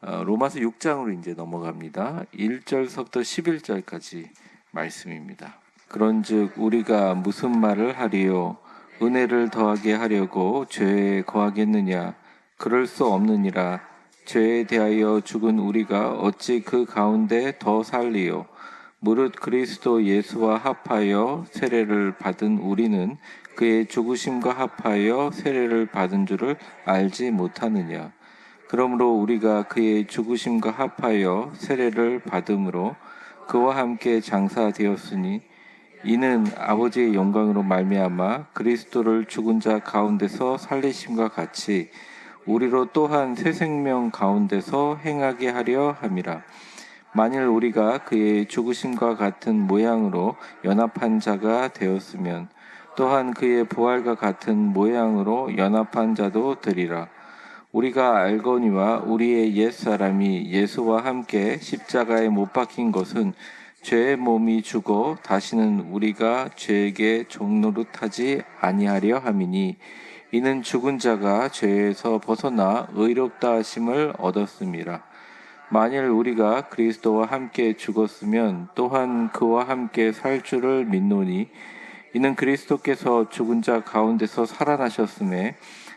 로마서 6장으로 이제 넘어갑니다. 1절서부터 11절까지 말씀입니다. 그런즉 우리가 무슨 말을 하리요? 은혜를 더하게 하려고 죄에 거하겠느냐? 그럴 수 없느니라. 죄에 대하여 죽은 우리가 어찌 그 가운데 더 살리요? 무릇 그리스도 예수와 합하여 세례를 받은 우리는 그의 죽으심과 합하여 세례를 받은 줄을 알지 못하느냐? 그러므로 우리가 그의 죽으심과 합하여 세례를 받음으로 그와 함께 장사되었으니 이는 아버지의 영광으로 말미암아 그리스도를 죽은 자 가운데서 살리심과 같이 우리로 또한 새 생명 가운데서 행하게 하려 함이라. 만일 우리가 그의 죽으심과 같은 모양으로 연합한 자가 되었으면 또한 그의 부활과 같은 모양으로 연합한 자도 되리라. 우리가 알거니와 우리의 옛사람이 예수와 함께 십자가에 못 박힌 것은 죄의 몸이 죽어 다시는 우리가 죄에게 종노릇하지 아니하려 함이니 이는 죽은 자가 죄에서 벗어나 의롭다 하심을 얻었음이라. 만일 우리가 그리스도와 함께 죽었으면 또한 그와 함께 살 줄을 믿노니 이는 그리스도께서 죽은 자 가운데서 살아나셨음에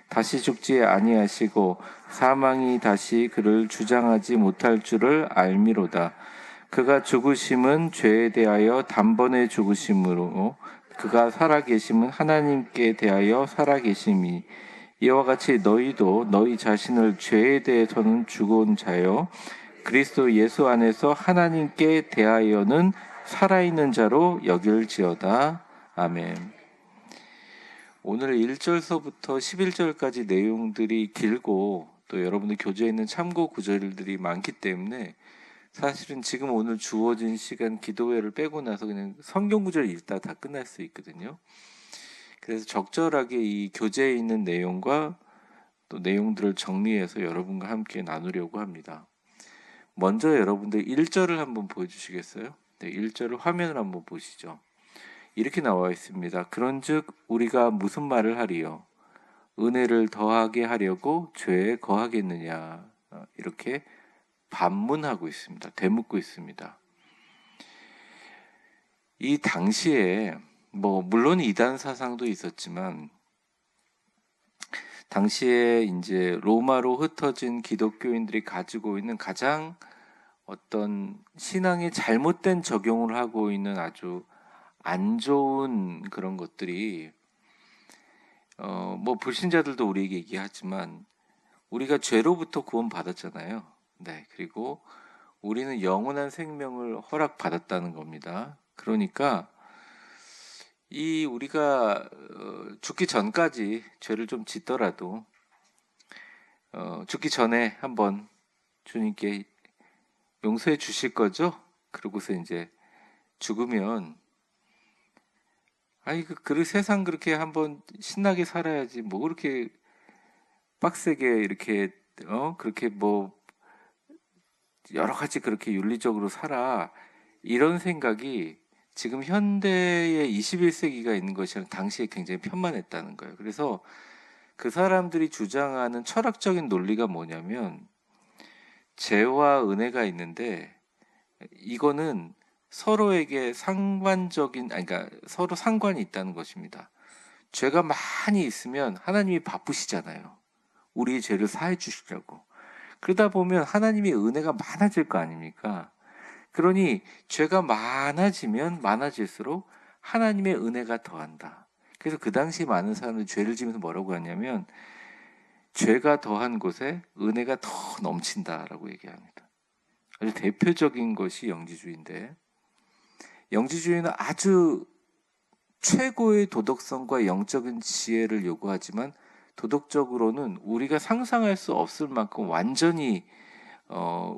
다시 죽지 아니하시고 사망이 다시 그를 주장하지 못할 줄을 알미로다. 그가 죽으심은 죄에 대하여 단번에 죽으심으로 그가 살아계심은 하나님께 대하여 살아계심이 이와 같이 너희도 너희 자신을 죄에 대해서는 죽은 자요 그리스도 예수 안에서 하나님께 대하여는 살아있는 자로 여길지어다. 아멘. 오늘 1절서부터 11절까지 내용들이 길고 또 여러분들 교재에 있는 참고 구절들이 많기 때문에 사실은 지금 오늘 주어진 시간 기도회를 빼고 나서 그냥 성경 구절 읽다 다 끝날 수 있거든요. 그래서 적절하게 이 교재에 있는 내용과 또 내용들을 정리해서 여러분과 함께 나누려고 합니다. 먼저 여러분들 1절을 한번 보여주시겠어요? 네, 1절을 화면을 한번 보시죠. 이렇게 나와 있습니다. 그런즉 우리가 무슨 말을 하리요? 은혜를 더하게 하려고 죄에 거하겠느냐? 이렇게 반문하고 있습니다. 되묻고 있습니다. 이 당시에 물론 이단 사상도 있었지만 당시에 이제 로마로 흩어진 기독교인들이 가지고 있는 가장 어떤 신앙에 잘못된 적용을 하고 있는 아주 안 좋은 그런 것들이 불신자들도 우리에게 얘기하지만 우리가 죄로부터 구원 받았잖아요. 네, 그리고 우리는 영원한 생명을 허락받았다는 겁니다. 그러니까 이 우리가 죽기 전까지 죄를 좀 짓더라도 죽기 전에 한번 주님께 용서해 주실 거죠? 그러고서 이제 죽으면 그 세상 그렇게 한번 신나게 살아야지 뭐 그렇게 빡세게 이렇게 그렇게 여러 가지 그렇게 윤리적으로 살아 이런 생각이 지금 현대의 21세기가 있는 것이랑 당시에 굉장히 편만했다는 거예요. 그래서 그 사람들이 주장하는 철학적인 논리가 뭐냐면 죄와 은혜가 있는데 이거는 서로에게 그러니까 서로 상관이 있다는 것입니다. 죄가 많이 있으면 하나님이 바쁘시잖아요. 우리의 죄를 사해 주시려고. 그러다 보면 하나님의 은혜가 많아질 거 아닙니까? 그러니 죄가 많아지면 많아질수록 하나님의 은혜가 더한다. 그래서 그 당시 많은 사람들이 죄를 지면서 뭐라고 하냐면 죄가 더한 곳에 은혜가 더 넘친다라고 얘기합니다. 아주 대표적인 것이 영지주의인데 영지주의는 아주 최고의 도덕성과 영적인 지혜를 요구하지만 도덕적으로는 우리가 상상할 수 없을 만큼 완전히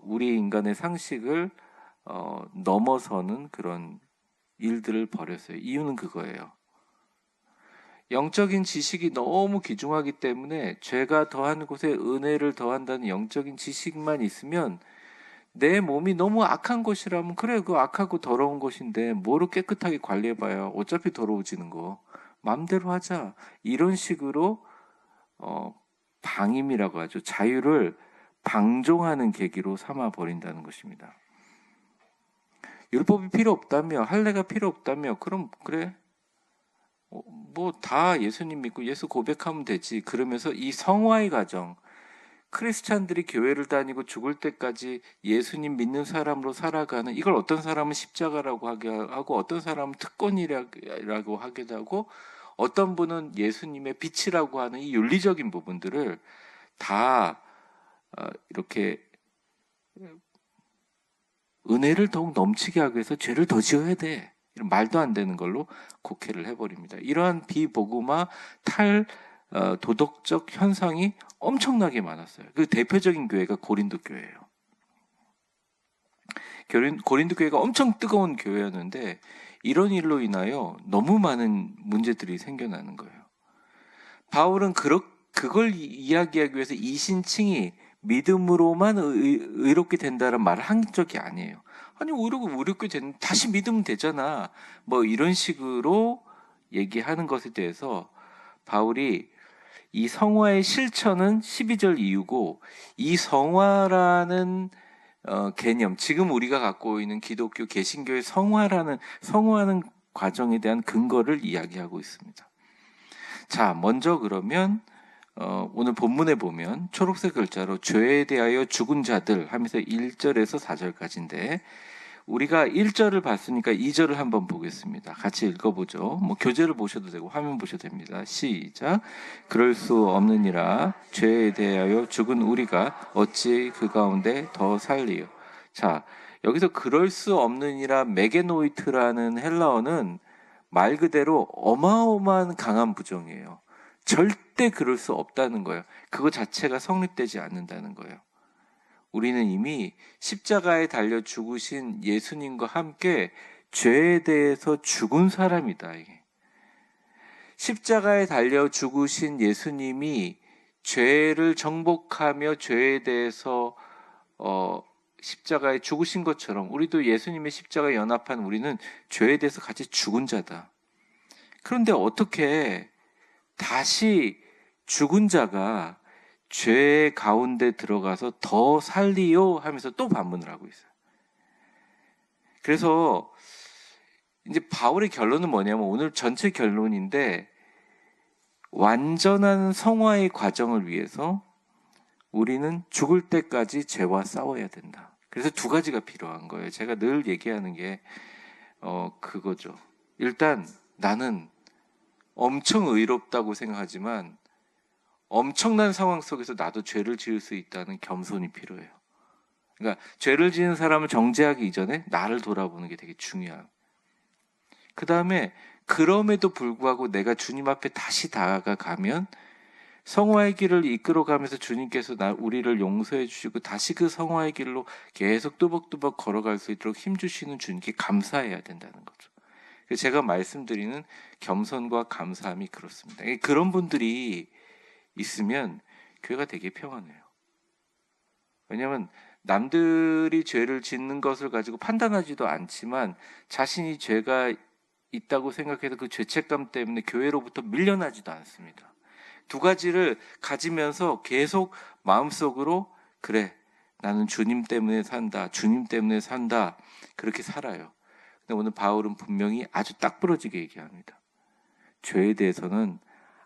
우리 인간의 상식을 넘어서는 그런 일들을 벌였어요. 이유는 그거예요. 영적인 지식이 너무 귀중하기 때문에 죄가 더한 곳에 은혜를 더한다는 영적인 지식만 있으면 내 몸이 너무 악한 것이라면 그래 그 악하고 더러운 것인데 뭐로 깨끗하게 관리해봐야 어차피 더러워지는 거 마음대로 하자 이런 식으로 방임이라고 하죠. 자유를 방종하는 계기로 삼아 버린다는 것입니다. 율법이 필요 없다며, 할례가 필요 없다며, 그럼 그래, 뭐 다 예수님 믿고 예수 고백하면 되지. 그러면서 이 성화의 과정, 크리스찬들이 교회를 다니고 죽을 때까지 예수님 믿는 사람으로 살아가는, 이걸 어떤 사람은 십자가라고 하게 하고, 어떤 사람은 특권이라고 하기도 하고, 어떤 분은 예수님의 빛이라고 하는 이 윤리적인 부분들을 다 이렇게 은혜를 더욱 넘치게 하기 위해서 죄를 더 지어야 돼, 이런 말도 안 되는 걸로 곡해를 해버립니다. 이러한 비복음화 도덕적 현상이 엄청나게 많았어요. 그 대표적인 교회가 고린도 교회예요. 고린도 교회가 엄청 뜨거운 교회였는데 이런 일로 인하여 너무 많은 문제들이 생겨나는 거예요. 바울은 그걸 이야기하기 위해서 이신칭이 믿음으로만 의롭게 된다는 말을 한 적이 아니에요. 아니, 의롭게 되는, 다시 믿으면 되잖아, 뭐 이런 식으로 얘기하는 것에 대해서 바울이 이 성화의 실천은 12절 이후고, 이 성화라는 개념, 지금 우리가 갖고 있는 기독교 개신교의 성화하는 과정에 대한 근거를 이야기하고 있습니다. 자, 먼저 그러면 오늘 본문에 보면 초록색 글자로 죄에 대하여 죽은 자들 하면서 1절에서 4절까지인데, 우리가 1절을 봤으니까 2절을 한번 보겠습니다. 같이 읽어보죠. 뭐 교재를 보셔도 되고 화면 보셔도 됩니다. 시작. 그럴 수 없느니라. 죄에 대하여 죽은 우리가 어찌 그 가운데 더 살리요. 자, 여기서 그럴 수 없느니라, 메게노이트라는 헬라어는 말 그대로 어마어마한 강한 부정이에요. 절대 그럴 수 없다는 거예요. 그거 자체가 성립되지 않는다는 거예요. 우리는 이미 십자가에 달려 죽으신 예수님과 함께 죄에 대해서 죽은 사람이다. 이게. 십자가에 달려 죽으신 예수님이 죄를 정복하며 죄에 대해서 십자가에 죽으신 것처럼 우리도 예수님의 십자가에 연합한 우리는 죄에 대해서 같이 죽은 자다. 그런데 어떻게 다시 죽은 자가 죄 가운데 들어가서 더 살리요 하면서 또 반문을 하고 있어요. 그래서 이제 바울의 결론은 뭐냐면, 오늘 전체 결론인데, 완전한 성화의 과정을 위해서 우리는 죽을 때까지 죄와 싸워야 된다. 그래서 두 가지가 필요한 거예요. 제가 늘 얘기하는 게 그거죠. 일단 나는 엄청 의롭다고 생각하지만 엄청난 상황 속에서 나도 죄를 지을 수 있다는 겸손이 필요해요. 그러니까 죄를 지은 사람을 정죄하기 이전에 나를 돌아보는 게 되게 중요해요. 그 다음에 그럼에도 불구하고 내가 주님 앞에 다시 다가가면 성화의 길을 이끌어가면서 주님께서 우리를 용서해 주시고 다시 그 성화의 길로 계속 뚜벅뚜벅 걸어갈 수 있도록 힘주시는 주님께 감사해야 된다는 거죠. 제가 말씀드리는 겸손과 감사함이 그렇습니다. 그런 분들이 있으면 교회가 되게 평안해요. 왜냐하면 남들이 죄를 짓는 것을 가지고 판단하지도 않지만 자신이 죄가 있다고 생각해서 그 죄책감 때문에 교회로부터 밀려나지도 않습니다. 두 가지를 가지면서 계속 마음속으로, 그래, 나는 주님 때문에 산다, 주님 때문에 산다, 그렇게 살아요. 근데 오늘 바울은 분명히 아주 딱 부러지게 얘기합니다. 죄에 대해서는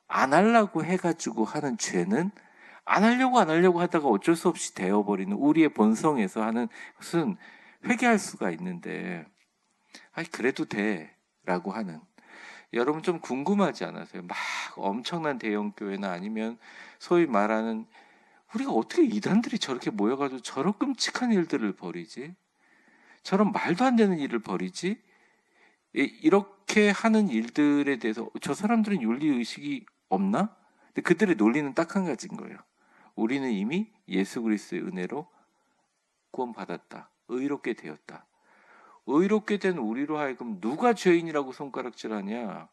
안 하려고 해가지고 하는 죄는 안 하려고 하다가 어쩔 수 없이 되어버리는 우리의 본성에서 하는 것은 회개할 수가 있는데, 그래도 돼 라고 하는, 여러분 좀 궁금하지 않으세요? 막 엄청난 대형 교회나 아니면 소위 말하는, 우리가 어떻게 이단들이 저렇게 모여가지고 저런 끔찍한 일들을 벌이지? 저런 말도 안 되는 일을 벌이지? 이렇게 하는 일들에 대해서 저 사람들은 윤리의식이 없나? 근데 그들의 논리는 딱 한 가지인 거예요. 우리는 이미 예수 그리스도의 은혜로 구원받았다. 의롭게 되었다. 의롭게 된 우리로 하여금 누가 죄인이라고 손가락질하냐?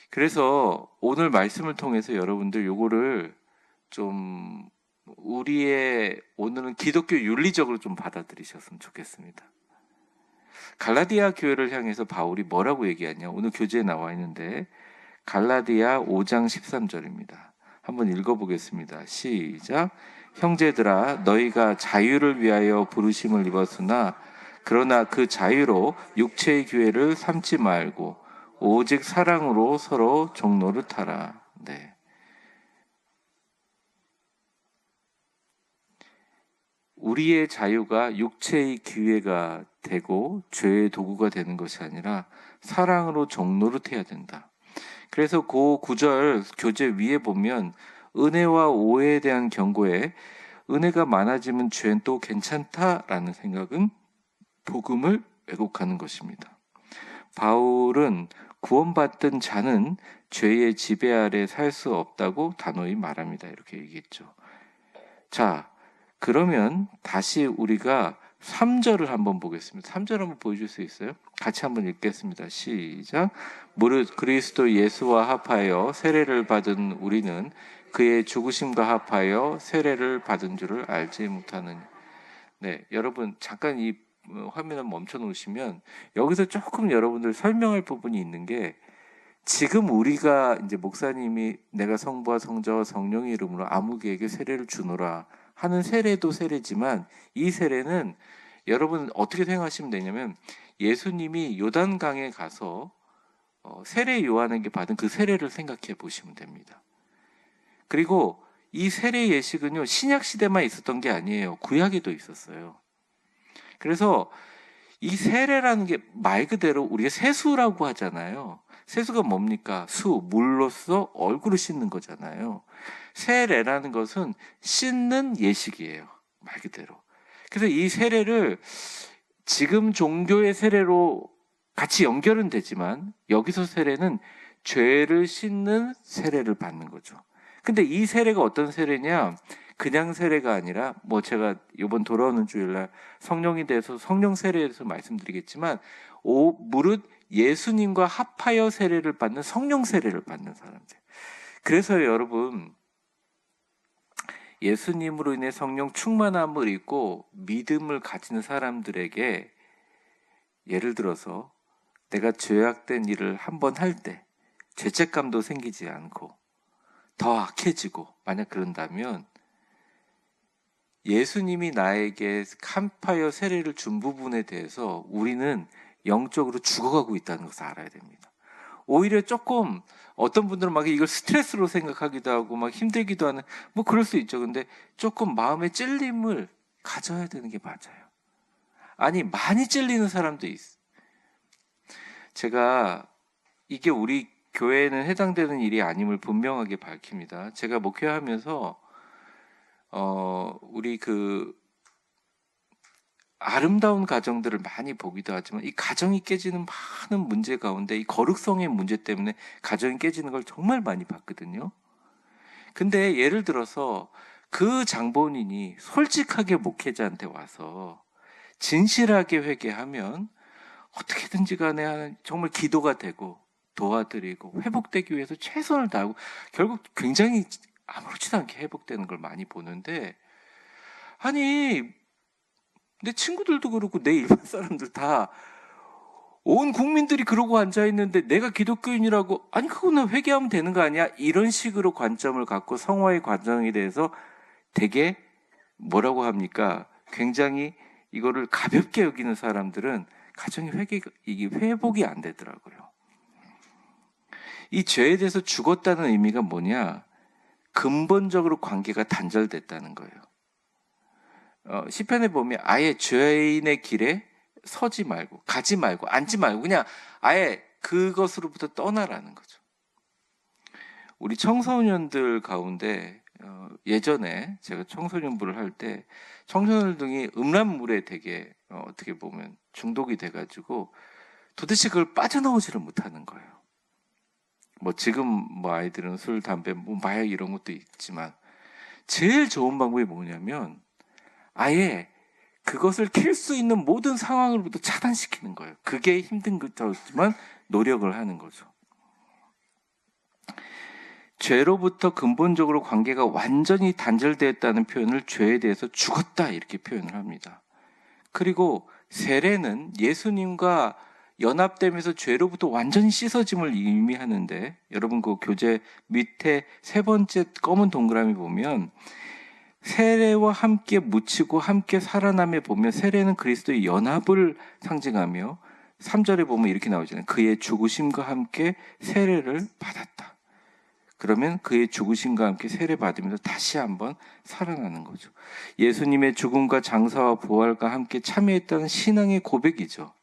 그래서 오늘 말씀을 통해서 여러분들 요거를 좀 오늘은 기독교 윤리적으로 좀 받아들이셨으면 좋겠습니다. 갈라디아 교회를 향해서 바울이 뭐라고 얘기하냐? 오늘 교재에 나와 있는데 갈라디아 5장 13절입니다. 한번 읽어보겠습니다. 시작. 형제들아 너희가 자유를 위하여 부르심을 입었으나 그러나 그 자유로 육체의 기회를 삼지 말고 오직 사랑으로 서로 종노릇하라. 네. 우리의 자유가 육체의 기회가 되고 죄의 도구가 되는 것이 아니라 사랑으로 종노릇해야 된다. 그래서 그 구절 교재 위에 보면 은혜와 오해에 대한 경고에 은혜가 많아지면 죄는 또 괜찮다라는 생각은 복음을 왜곡하는 것입니다. 바울은 구원받던 자는 죄의 지배 아래 살 수 없다고 단호히 말합니다. 이렇게 얘기했죠. 자, 그러면 다시 우리가 3절을 한번 보겠습니다. 3절 한번 보여줄 수 있어요? 같이 한번 읽겠습니다. 시작. 무릇 그리스도 예수와 합하여 세례를 받은 우리는 그의 죽으심과 합하여 세례를 받은 줄을 알지 못하느냐. 네, 여러분 잠깐 이 화면을 멈춰 놓으시면 여기서 조금 여러분들 설명할 부분이 있는 게, 지금 우리가 이제 목사님이 내가 성부와 성자와 성령의 이름으로 아무개에게 세례를 주노라 하는 세례도 세례지만, 이 세례는 여러분 어떻게 생각하시면 되냐면 예수님이 요단강에 가서 세례 요한에게 받은 그 세례를 생각해 보시면 됩니다. 그리고 이 세례 예식은요, 신약 시대만 있었던 게 아니에요. 구약에도 있었어요. 그래서 이 세례라는 게 말 그대로 우리가 세수라고 하잖아요. 세수가 뭡니까? 물로써 얼굴을 씻는 거잖아요. 세례라는 것은 씻는 예식이에요. 말 그대로. 그래서 이 세례를 지금 종교의 세례로 같이 연결은 되지만 여기서 세례는 죄를 씻는 세례를 받는 거죠. 근데 이 세례가 어떤 세례냐? 그냥 세례가 아니라 제가 이번 돌아오는 주일날 성령에 대해서 성령 세례에 대해서 말씀드리겠지만 무릇 예수님과 합하여 세례를 받는 성령 세례를 받는 사람들. 그래서 여러분 예수님으로 인해 성령 충만함을 입고 믿음을 가진 사람들에게 예를 들어서 내가 죄악된 일을 한번 할 때 죄책감도 생기지 않고 더 악해지고 만약 그런다면 예수님이 나에게 합하여 세례를 준 부분에 대해서 우리는 영적으로 죽어가고 있다는 것을 알아야 됩니다. 오히려 조금 어떤 분들은 막 이걸 스트레스로 생각하기도 하고 막 힘들기도 하는 그럴 수 있죠. 근데 조금 마음의 찔림을 가져야 되는 게 맞아요. 아니 많이 찔리는 사람도 있어. 제가 이게 우리 교회에는 해당되는 일이 아님을 분명하게 밝힙니다. 제가 목회하면서 우리 아름다운 가정들을 많이 보기도 하지만 이 가정이 깨지는 많은 문제 가운데 이 거룩성의 문제 때문에 가정이 깨지는 걸 정말 많이 봤거든요. 근데 예를 들어서 그 장본인이 솔직하게 목회자한테 와서 진실하게 회개하면 어떻게든지 간에 정말 기도가 되고 도와드리고 회복되기 위해서 최선을 다하고 결국 굉장히 아무렇지도 않게 회복되는 걸 많이 보는데, 아니 내 친구들도 그렇고 내 일반 사람들 다 온 국민들이 그러고 앉아있는데 내가 기독교인이라고 아니 그거는 회개하면 되는 거 아니야? 이런 식으로 관점을 갖고 성화의 과정에 대해서 되게 뭐라고 합니까? 굉장히 이거를 가볍게 여기는 사람들은 가정의 이게 회복이 안 되더라고요. 이 죄에 대해서 죽었다는 의미가 뭐냐? 근본적으로 관계가 단절됐다는 거예요. 시편에 보면 아예 죄인의 길에 서지 말고 가지 말고 앉지 말고 그냥 아예 그것으로부터 떠나라는 거죠. 우리 청소년들 가운데 예전에 제가 청소년부를 할 때 청소년들 등이 음란물에 되게 어떻게 보면 중독이 돼가지고 도대체 그걸 빠져나오지를 못하는 거예요. 지금 아이들은 술, 담배, 마약 이런 것도 있지만 제일 좋은 방법이 뭐냐면 아예 그것을 킬 수 있는 모든 상황으로부터 차단시키는 거예요. 그게 힘든 것이지만 노력을 하는 거죠. 죄로부터 근본적으로 관계가 완전히 단절되었다는 표현을 죄에 대해서 죽었다 이렇게 표현을 합니다. 그리고 세례는 예수님과 연합되면서 죄로부터 완전히 씻어짐을 의미하는데, 여러분 그 교재 밑에 세 번째 검은 동그라미 보면 세례와 함께 묻히고 함께 살아남에 보면 세례는 그리스도의 연합을 상징하며 3절에 보면 이렇게 나오잖아요. 그의 죽으심과 함께 세례를 받았다. 그러면 그의 죽으심과 함께 세례 받으면서 다시 한번 살아나는 거죠. 예수님의 죽음과 장사와 부활과 함께 참여했다는 신앙의 고백이죠.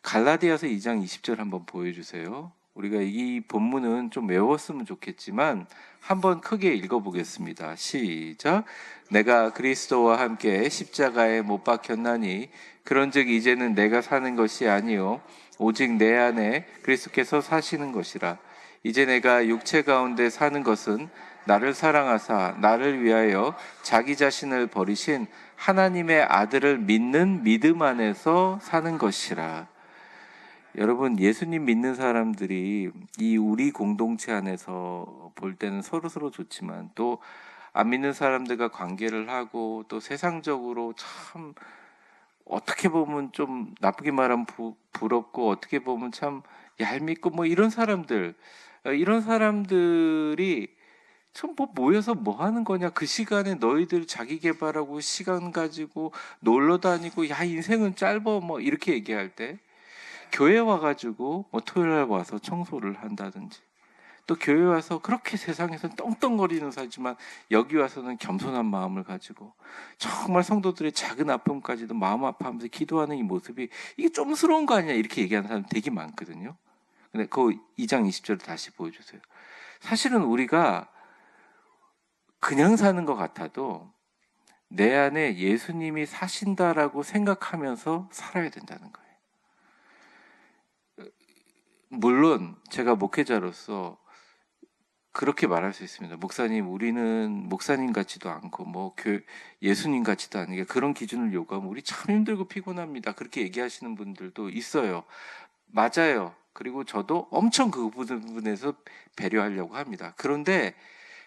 갈라디아서 2장 20절 한번 보여주세요. 우리가 이 본문은 좀 외웠으면 좋겠지만 한번 크게 읽어보겠습니다. 시작. 내가 그리스도와 함께 십자가에 못 박혔나니 그런즉 이제는 내가 사는 것이 아니요 오직 내 안에 그리스도께서 사시는 것이라. 이제 내가 육체 가운데 사는 것은 나를 사랑하사 나를 위하여 자기 자신을 버리신 하나님의 아들을 믿는 믿음 안에서 사는 것이라. 여러분, 예수님 믿는 사람들이 이 우리 공동체 안에서 볼 때는 서로서로 좋지만 또 안 믿는 사람들과 관계를 하고 또 세상적으로 참 어떻게 보면 좀 나쁘게 말하면 부럽고 어떻게 보면 참 얄밉고 뭐 이런 사람들이 참 뭐 모여서 뭐 하는 거냐, 그 시간에 너희들 자기 개발하고 시간 가지고 놀러 다니고 야 인생은 짧어 뭐 이렇게 얘기할 때 교회 와가지고 뭐 토요일 날 와서 청소를 한다든지 또 교회 와서 그렇게 세상에서 떵떵거리는 사지만 여기 와서는 겸손한 마음을 가지고 정말 성도들의 작은 아픔까지도 마음 아파하면서 기도하는 이 모습이 이게 좀스러운 거 아니냐 이렇게 얘기하는 사람 되게 많거든요. 근데 그 2장 20절을 다시 보여주세요. 사실은 우리가 그냥 사는 것 같아도 내 안에 예수님이 사신다라고 생각하면서 살아야 된다는 거예요. 물론 제가 목회자로서 그렇게 말할 수 있습니다. 목사님, 우리는 목사님 같지도 않고 뭐 예수님 같지도 않은 게 그런 기준을 요구하면 우리 참 힘들고 피곤합니다. 그렇게 얘기하시는 분들도 있어요. 맞아요. 그리고 저도 엄청 그 부분에서 배려하려고 합니다. 그런데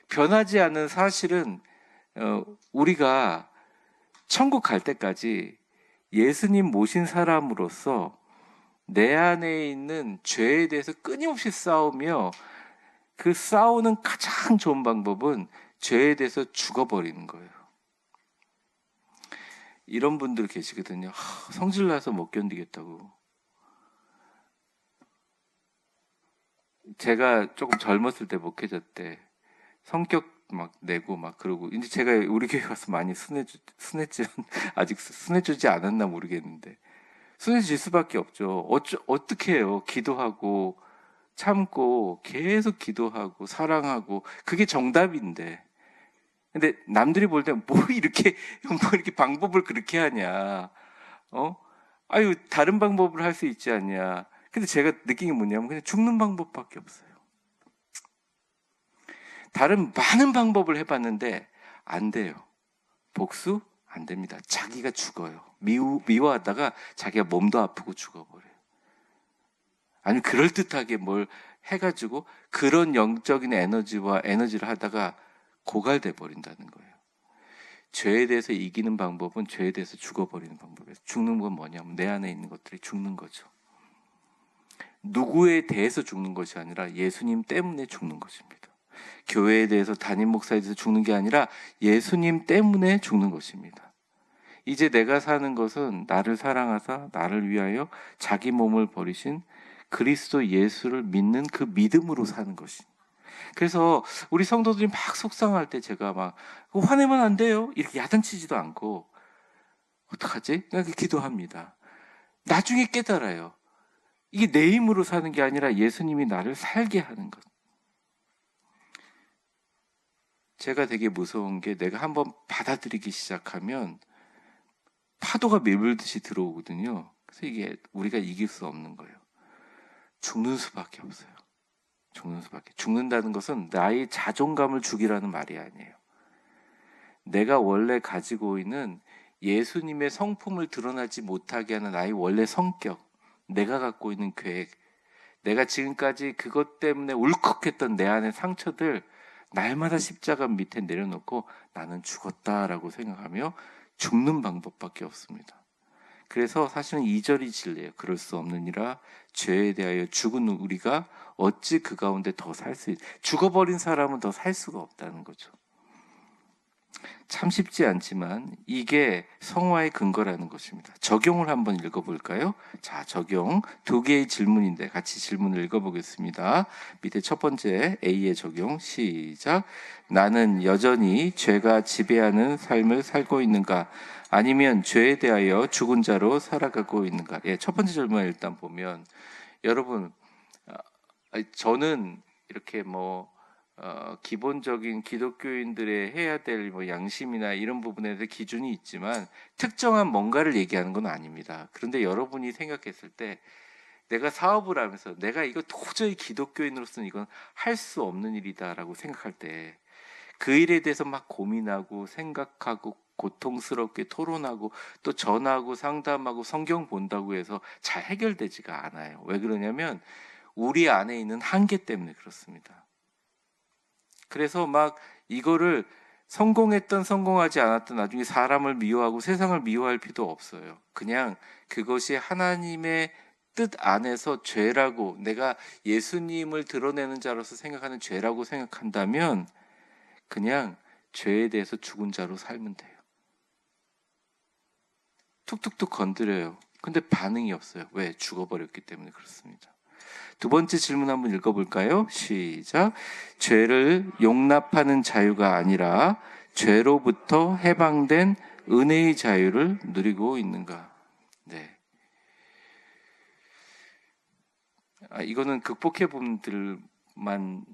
변하지 않는 사실은 우리가 천국 갈 때까지 예수님 모신 사람으로서 내 안에 있는 죄에 대해서 끊임없이 싸우며 그 싸우는 가장 좋은 방법은 죄에 대해서 죽어버리는 거예요. 이런 분들 계시거든요. 성질나서 못 견디겠다고. 제가 조금 젊었을 때 목회자 때 성격 막 내고 막 그러고 이제 제가 우리 교회 가서 많이 순해지 아직 순해주지 않았나 모르겠는데 순해질 수밖에 없죠. 어떻게 해요? 기도하고 참고 계속 기도하고 사랑하고 그게 정답인데 근데 남들이 볼 때 뭐 이렇게 방법을 그렇게 하냐 아유 다른 방법을 할 수 있지 않냐. 근데 제가 느낀 게 뭐냐면 그냥 죽는 방법밖에 없어요. 다른 많은 방법을 해봤는데 안 돼요. 복수 안 됩니다. 자기가 죽어요. 미워하다가 자기가 몸도 아프고 죽어버려요. 아니면 그럴듯하게 뭘 해가지고 그런 영적인 에너지를 하다가 고갈돼 버린다는 거예요. 죄에 대해서 이기는 방법은 죄에 대해서 죽어버리는 방법이에요. 죽는 건 뭐냐면 내 안에 있는 것들이 죽는 거죠. 누구에 대해서 죽는 것이 아니라 예수님 때문에 죽는 것입니다. 교회에 대해서 담임 목사에 대해서 죽는 게 아니라 예수님 때문에 죽는 것입니다. 이제 내가 사는 것은 나를 사랑하사 나를 위하여 자기 몸을 버리신 그리스도 예수를 믿는 그 믿음으로 사는 것이. 그래서 우리 성도들이 막 속상할 때 제가 막 화내면 안 돼요 이렇게 야단치지도 않고 어떡하지? 그냥 기도합니다. 나중에 깨달아요. 이게 내 힘으로 사는 게 아니라 예수님이 나를 살게 하는 것. 제가 되게 무서운 게 내가 한번 받아들이기 시작하면 파도가 밀물듯이 들어오거든요. 그래서 이게 우리가 이길 수 없는 거예요. 죽는 수밖에 없어요. 죽는 수밖에. 죽는다는 것은 나의 자존감을 죽이라는 말이 아니에요. 내가 원래 가지고 있는 예수님의 성품을 드러나지 못하게 하는 나의 원래 성격, 내가 갖고 있는 계획, 내가 지금까지 그것 때문에 울컥했던 내 안의 상처들 날마다 십자가 밑에 내려놓고 나는 죽었다라고 생각하며 죽는 방법밖에 없습니다. 그래서 사실은 2절이 진리예요. 그럴 수 없느니라 죄에 대하여 죽은 우리가 어찌 그 가운데 더 살 수 죽어버린 사람은 더 살 수가 없다는 거죠. 참 쉽지 않지만 이게 성화의 근거라는 것입니다. 적용을 한번 읽어볼까요? 자, 적용 두 개의 질문인데 같이 질문을 읽어보겠습니다. 밑에 첫 번째 A의 적용 시작. 나는 여전히 죄가 지배하는 삶을 살고 있는가? 아니면 죄에 대하여 죽은 자로 살아가고 있는가? 예, 첫 번째 질문을 일단 보면 여러분, 저는 이렇게 기본적인 기독교인들의 해야 될 양심이나 이런 부분에 대해서 기준이 있지만 특정한 뭔가를 얘기하는 건 아닙니다. 그런데 여러분이 생각했을 때 내가 사업을 하면서 내가 이거 도저히 기독교인으로서는 이건 할 수 없는 일이다라고 생각할 때 그 일에 대해서 막 고민하고 생각하고 고통스럽게 토론하고 또 전하고 상담하고 성경 본다고 해서 잘 해결되지가 않아요. 왜 그러냐면 우리 안에 있는 한계 때문에 그렇습니다. 그래서 막 이거를 성공했던 성공하지 않았던 나중에 사람을 미워하고 세상을 미워할 필요도 없어요. 그냥 그것이 하나님의 뜻 안에서 죄라고 내가 예수님을 드러내는 자로서 생각하는 죄라고 생각한다면 그냥 죄에 대해서 죽은 자로 살면 돼요. 툭툭툭 건드려요. 근데 반응이 없어요. 왜? 죽어버렸기 때문에 그렇습니다. 두 번째 질문 한번 읽어볼까요? 시작. 죄를 용납하는 자유가 아니라 죄로부터 해방된 은혜의 자유를 누리고 있는가? 네. 이거는 극복해 분들만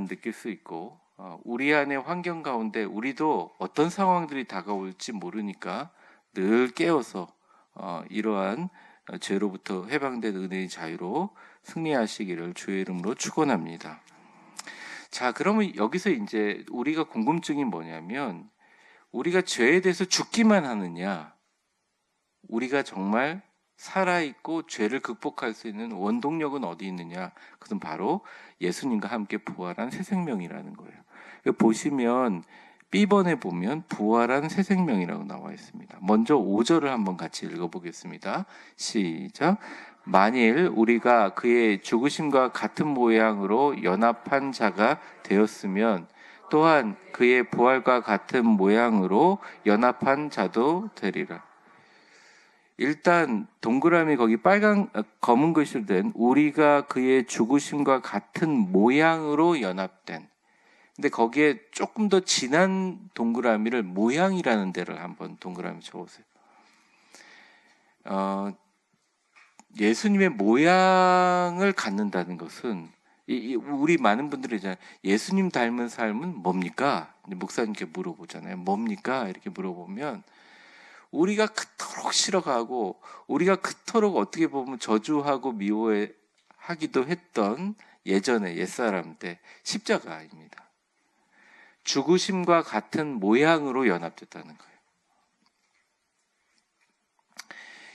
느낄 수 있고, 우리 안의 환경 가운데 우리도 어떤 상황들이 다가올지 모르니까 늘 깨어서 이러한 죄로부터 해방된 은혜의 자유로 승리하시기를 주의 이름으로 축원합니다. 자, 그러면 여기서 이제 우리가 궁금증이 뭐냐면 우리가 죄에 대해서 죽기만 하느냐, 우리가 정말 살아있고 죄를 극복할 수 있는 원동력은 어디 있느냐? 그것은 바로 예수님과 함께 부활한 새 생명이라는 거예요. 보시면 B번에 보면 부활한 새 생명이라고 나와 있습니다. 먼저 5절을 한번 같이 읽어보겠습니다. 시작. 만일 우리가 그의 죽으심과 같은 모양으로 연합한 자가 되었으면 또한 그의 부활과 같은 모양으로 연합한 자도 되리라. 일단 동그라미 거기 검은 글씨로 된 우리가 그의 죽으심과 같은 모양으로 연합된, 근데 거기에 조금 더 진한 동그라미를 모양이라는 데를 한번 동그라미 쳐보세요. 예수님의 모양을 갖는다는 것은 우리 많은 분들이 이제 예수님 닮은 삶은 뭡니까? 목사님께 물어보잖아요. 뭡니까? 이렇게 물어보면 우리가 그토록 싫어가고 우리가 그토록 어떻게 보면 저주하고 미워하기도 했던 예전에 옛사람 때 십자가입니다. 죽으심과 같은 모양으로 연합됐다는 거예요.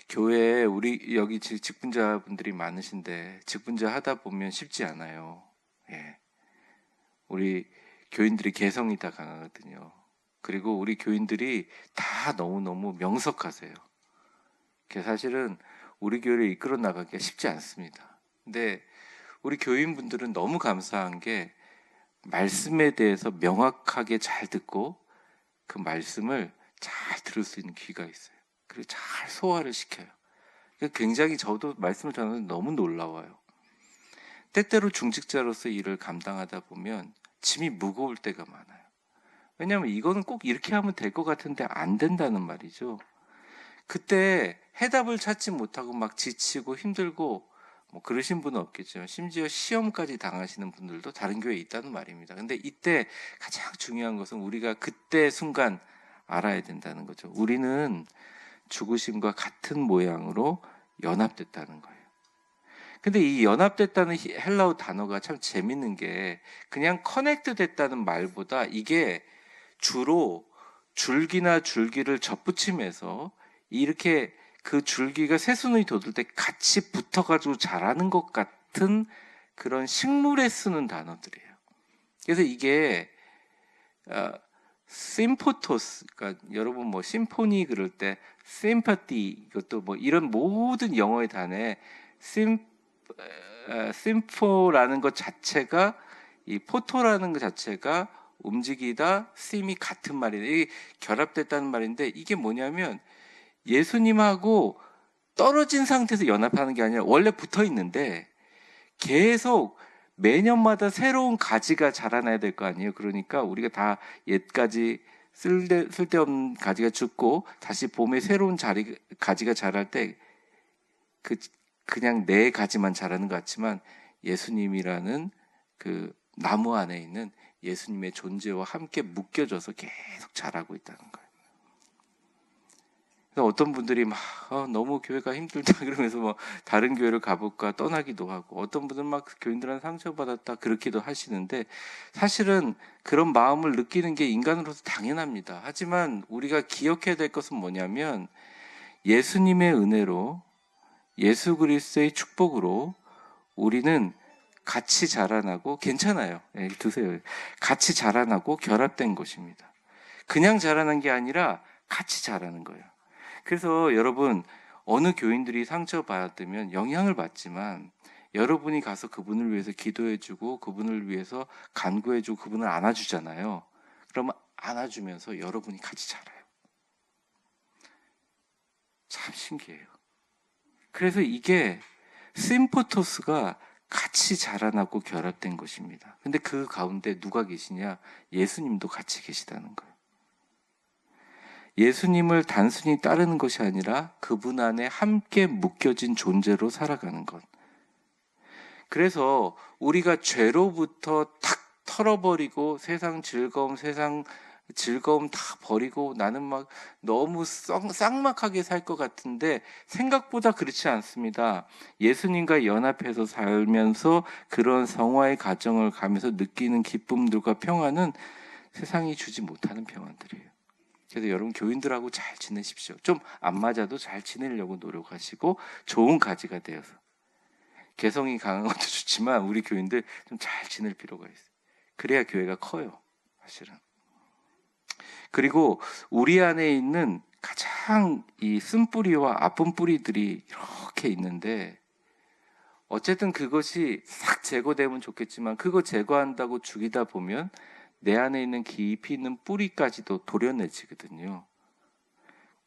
교회에 우리 여기 직분자분들이 많으신데 직분자 하다 보면 쉽지 않아요. 예. 우리 교인들이 개성이 다 강하거든요. 그리고 우리 교인들이 다 너무너무 명석하세요. 사실은 우리 교회를 이끌어 나가기가 쉽지 않습니다. 근데 우리 교인분들은 너무 감사한 게 말씀에 대해서 명확하게 잘 듣고 그 말씀을 잘 들을 수 있는 귀가 있어요. 그리고 잘 소화를 시켜요. 굉장히 저도 말씀을 전하는데 너무 놀라워요. 때때로 중직자로서 일을 감당하다 보면 짐이 무거울 때가 많아요. 왜냐하면 이거는 꼭 이렇게 하면 될 것 같은데 안 된다는 말이죠. 그때 해답을 찾지 못하고 막 지치고 힘들고 그러신 분은 없겠지만 심지어 시험까지 당하시는 분들도 다른 교회에 있다는 말입니다. 근데 이때 가장 중요한 것은 우리가 그때 순간 알아야 된다는 거죠. 우리는 죽으심과 같은 모양으로 연합됐다는 거예요. 근데 이 연합됐다는 헬라어 단어가 참 재밌는 게 그냥 커넥트 됐다는 말보다 이게 주로 줄기나 줄기를 접붙임해서 이렇게 그 줄기가 새순이 돋을 때 같이 붙어가지고 자라는 것 같은 그런 식물에 쓰는 단어들이에요. 그래서 이게 심포토스, 그러니까 여러분 심포니 그럴 때 심파티, 이것도 이런 모든 영어의 단어에 심포라는 것 자체가 이 포토라는 것 자체가 움직이다, 쓰임이 같은 말이에요. 이게 결합됐다는 말인데 이게 뭐냐면 예수님하고 떨어진 상태에서 연합하는 게 아니라 원래 붙어 있는데 계속 매년마다 새로운 가지가 자라나야 될 거 아니에요. 그러니까 우리가 다 옛가지 쓸데없는 가지가 죽고 다시 봄에 새로운 가지가 자랄 때 그냥 네 가지만 자라는 것 같지만 예수님이라는 그 나무 안에 있는 예수님의 존재와 함께 묶여져서 계속 자라고 있다는 거예요. 그래서 어떤 분들이 막 너무 교회가 힘들다 그러면서 뭐 다른 교회를 가볼까 떠나기도 하고, 어떤 분들은 막 교인들한테 상처받았다 그렇게도 하시는데, 사실은 그런 마음을 느끼는 게 인간으로서 당연합니다. 하지만 우리가 기억해야 될 것은 뭐냐면 예수님의 은혜로, 예수 그리스도의 축복으로 우리는 같이 자라나고, 괜찮아요. 두세요. 같이 자라나고 결합된 것입니다. 그냥 자라는 게 아니라 같이 자라는 거예요. 그래서 여러분, 어느 교인들이 상처받으면 영향을 받지만 여러분이 가서 그분을 위해서 기도해주고 그분을 위해서 간구해주고 그분을 안아주잖아요. 그러면 안아주면서 여러분이 같이 자라요. 참 신기해요. 그래서 이게 심포토스가 같이 자라나고 결합된 것입니다. 근데 그 가운데 누가 계시냐? 예수님도 같이 계시다는 거예요. 예수님을 단순히 따르는 것이 아니라 그분 안에 함께 묶여진 존재로 살아가는 것. 그래서 우리가 죄로부터 탁 털어버리고 세상 즐거움 다 버리고 나는 막 너무 쌍막하게 살 것 같은데 생각보다 그렇지 않습니다. 예수님과 연합해서 살면서 그런 성화의 과정을 가면서 느끼는 기쁨들과 평안은 세상이 주지 못하는 평안들이에요. 그래서 여러분 교인들하고 잘 지내십시오. 좀 안 맞아도 잘 지내려고 노력하시고 좋은 가지가 되어서, 개성이 강한 것도 좋지만 우리 교인들 좀 잘 지낼 필요가 있어요. 그래야 교회가 커요, 사실은. 그리고 우리 안에 있는 가장 이 쓴뿌리와 아픈 뿌리들이 이렇게 있는데, 어쨌든 그것이 싹 제거되면 좋겠지만 그거 제거한다고 죽이다 보면 내 안에 있는 깊이 있는 뿌리까지도 도려내지거든요.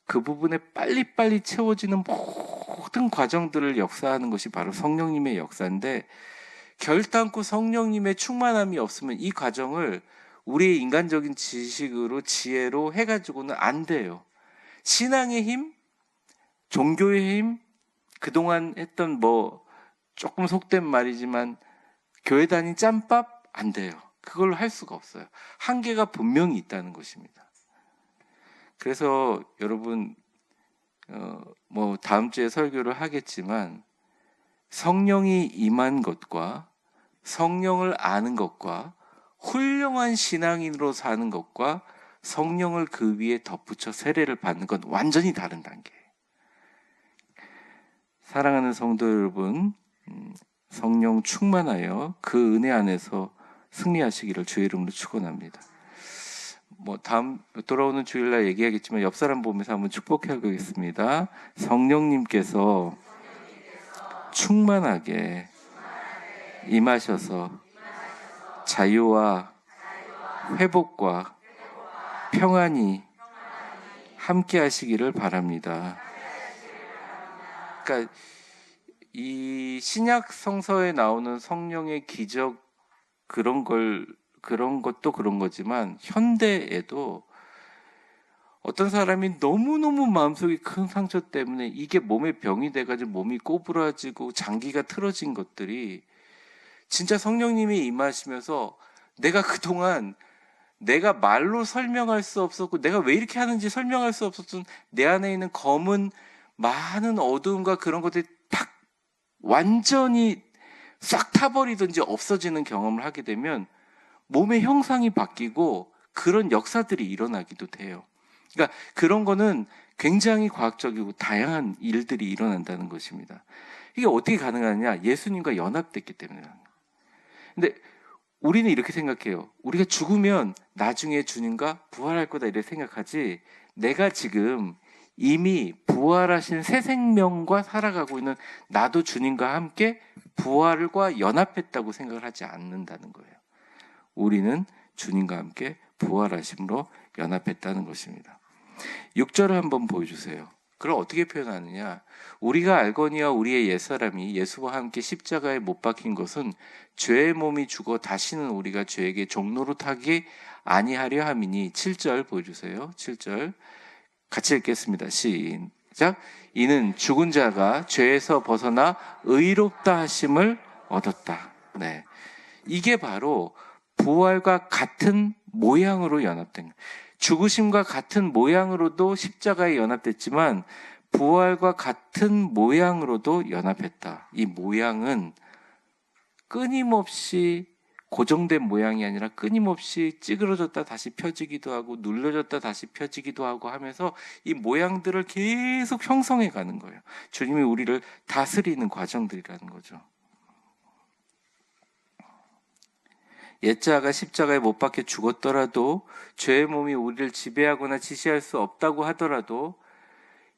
그 부분에 빨리빨리 채워지는 모든 과정들을 역사하는 것이 바로 성령님의 역사인데, 결단코 성령님의 충만함이 없으면 이 과정을 우리의 인간적인 지식으로, 지혜로 해가지고는 안 돼요. 신앙의 힘, 종교의 힘, 그동안 했던 조금 속된 말이지만 교회 다닌 짬밥 안 돼요. 그걸로 할 수가 없어요. 한계가 분명히 있다는 것입니다. 그래서 여러분 다음 주에 설교를 하겠지만 성령이 임한 것과 성령을 아는 것과 훌륭한 신앙인으로 사는 것과 성령을 그 위에 덧붙여 세례를 받는 건 완전히 다른 단계예요. 사랑하는 성도 여러분, 성령 충만하여 그 은혜 안에서 승리하시기를 주의 이름으로 축원합니다. 다음 돌아오는 주일날 얘기하겠지만 옆 사람 보면서 한번 축복해 보겠습니다. 성령님께서 충만하게 임하셔서 자유와 회복과 평안이 함께 하시기를 바랍니다. 그러니까 이 신약 성서에 나오는 성령의 기적, 그런 것도 그런 거지만 현대에도 어떤 사람이 너무너무 마음속에 큰 상처 때문에 이게 몸에 병이 돼가지고 몸이 꼬부라지고 장기가 틀어진 것들이 진짜 성령님이 임하시면서 내가 그동안 내가 말로 설명할 수 없었고 내가 왜 이렇게 하는지 설명할 수 없었던 내 안에 있는 검은 많은 어두움과 그런 것들이 탁 완전히 싹 타버리든지 없어지는 경험을 하게 되면 몸의 형상이 바뀌고 그런 역사들이 일어나기도 돼요. 그러니까 그런 거는 굉장히 과학적이고 다양한 일들이 일어난다는 것입니다. 이게 어떻게 가능하냐? 예수님과 연합됐기 때문에. 근데 우리는 이렇게 생각해요. 우리가 죽으면 나중에 주님과 부활할 거다 이렇게 생각하지, 내가 지금 이미 부활하신 새 생명과 살아가고 있는 나도 주님과 함께 부활과 연합했다고 생각을 하지 않는다는 거예요. 우리는 주님과 함께 부활하심으로 연합했다는 것입니다. 6절을 한번 보여주세요. 그걸 어떻게 표현하느냐? 우리가 알거니와 우리의 옛사람이 예수와 함께 십자가에 못 박힌 것은 죄의 몸이 죽어 다시는 우리가 죄에게 종노릇하게 아니하려 함이니. 7절 보여주세요. 7절 같이 읽겠습니다. 시작. 이는 죽은 자가 죄에서 벗어나 의롭다 하심을 얻었다. 네, 이게 바로 부활과 같은 모양으로 연합된 거예요. 죽으심과 같은 모양으로도 십자가에 연합됐지만 부활과 같은 모양으로도 연합했다. 이 모양은 끊임없이 고정된 모양이 아니라 끊임없이 찌그러졌다 다시 펴지기도 하고 눌러졌다 다시 펴지기도 하고 하면서 이 모양들을 계속 형성해 가는 거예요. 주님이 우리를 다스리는 과정들이라는 거죠. 옛자가 십자가에 못 박혀 죽었더라도, 죄의 몸이 우리를 지배하거나 지시할 수 없다고 하더라도,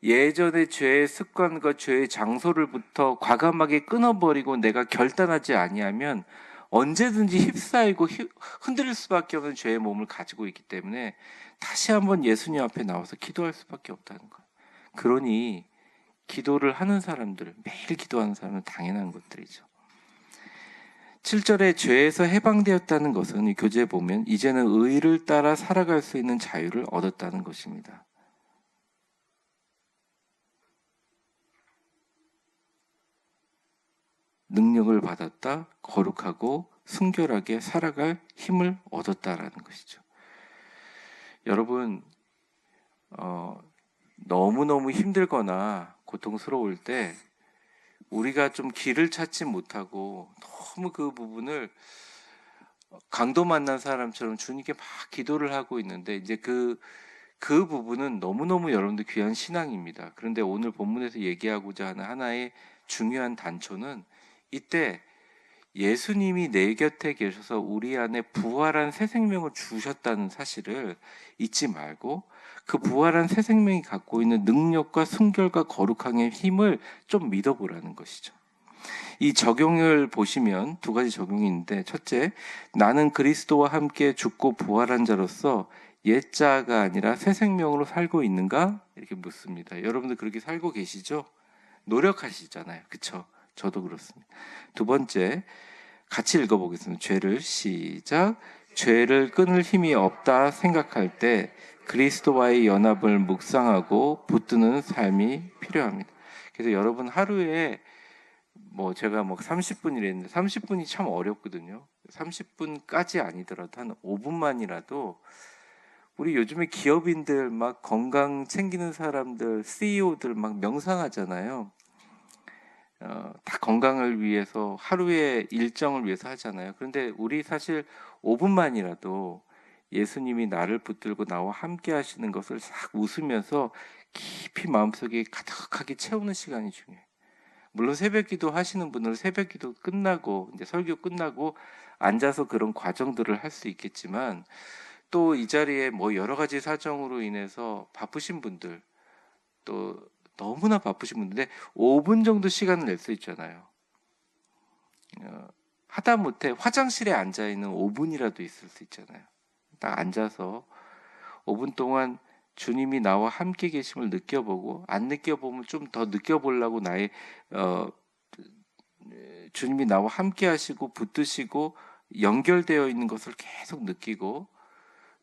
예전의 죄의 습관과 죄의 장소를부터 과감하게 끊어버리고 내가 결단하지 아니하면 언제든지 휩싸이고 흔들릴 수밖에 없는 죄의 몸을 가지고 있기 때문에 다시 한번 예수님 앞에 나와서 기도할 수밖에 없다는 거예요. 그러니 기도를 하는 사람들, 매일 기도하는 사람은 당연한 것들이죠. 7절에 죄에서 해방되었다는 것은 이 교재에 보면 이제는 의를 따라 살아갈 수 있는 자유를 얻었다는 것입니다. 능력을 받았다, 거룩하고 순결하게 살아갈 힘을 얻었다라는 것이죠. 여러분, 너무너무 힘들거나 고통스러울 때 우리가 좀 길을 찾지 못하고 너무 그 부분을 강도 만난 사람처럼 주님께 막 기도를 하고 있는데, 이제 그 부분은 너무너무 여러분들 귀한 신앙입니다. 그런데 오늘 본문에서 얘기하고자 하는 하나의 중요한 단초는, 이때 예수님이 내 곁에 계셔서 우리 안에 부활한 새 생명을 주셨다는 사실을 잊지 말고, 그 부활한 새 생명이 갖고 있는 능력과 순결과 거룩함의 힘을 좀 믿어보라는 것이죠. 이 적용을 보시면 두 가지 적용이 있는데, 첫째, 나는 그리스도와 함께 죽고 부활한 자로서 옛자가 아니라 새 생명으로 살고 있는가? 이렇게 묻습니다. 여러분들 그렇게 살고 계시죠? 노력하시잖아요. 그렇죠? 저도 그렇습니다. 두 번째, 같이 읽어보겠습니다. 죄를 시작. 죄를 끊을 힘이 없다 생각할 때 그리스도와의 연합을 묵상하고 붙드는 삶이 필요합니다. 그래서 여러분 하루에 제가 30분이랬는데 30분이 참 어렵거든요. 30분까지 아니더라도 한 5분만이라도 우리 요즘에 기업인들 막 건강 챙기는 사람들, CEO들 막 명상하잖아요. 다 건강을 위해서 하루의 일정을 위해서 하잖아요. 그런데 우리 사실 5분만이라도 예수님이 나를 붙들고 나와 함께 하시는 것을 싹 웃으면서 깊이 마음속에 가득하게 채우는 시간이 중요해요. 물론 새벽기도 하시는 분들은 새벽기도 끝나고 이제 설교 끝나고 앉아서 그런 과정들을 할 수 있겠지만, 또 이 자리에 여러 가지 사정으로 인해서 바쁘신 분들, 또 너무나 바쁘신 분인데 5분 정도 시간을 낼 수 있잖아요. 하다못해 화장실에 앉아있는 5분이라도 있을 수 있잖아요. 딱 앉아서 5분 동안 주님이 나와 함께 계심을 느껴보고, 안 느껴보면 좀 더 느껴보려고 나의 주님이 나와 함께 하시고 붙드시고 연결되어 있는 것을 계속 느끼고,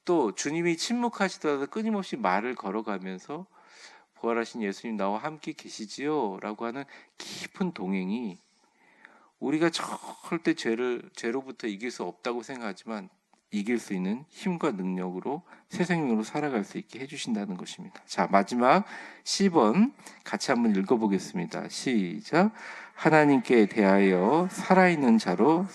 또 주님이 침묵하시더라도 끊임없이 말을 걸어가면서 부활하신 예수님 나와 함께 계시지요? 라고 하는 깊은 동행이, 우리가 절대 죄로부터 이길 수 없다고 생각하지만 이길 수 있는 힘과 능력으로 새 생명으로 살아갈 수 있게 해주신다는 것입니다. 자, 마지막 10번 같이 한번 읽어보겠습니다. 시작. 하나님께 대하여 살아있는 자로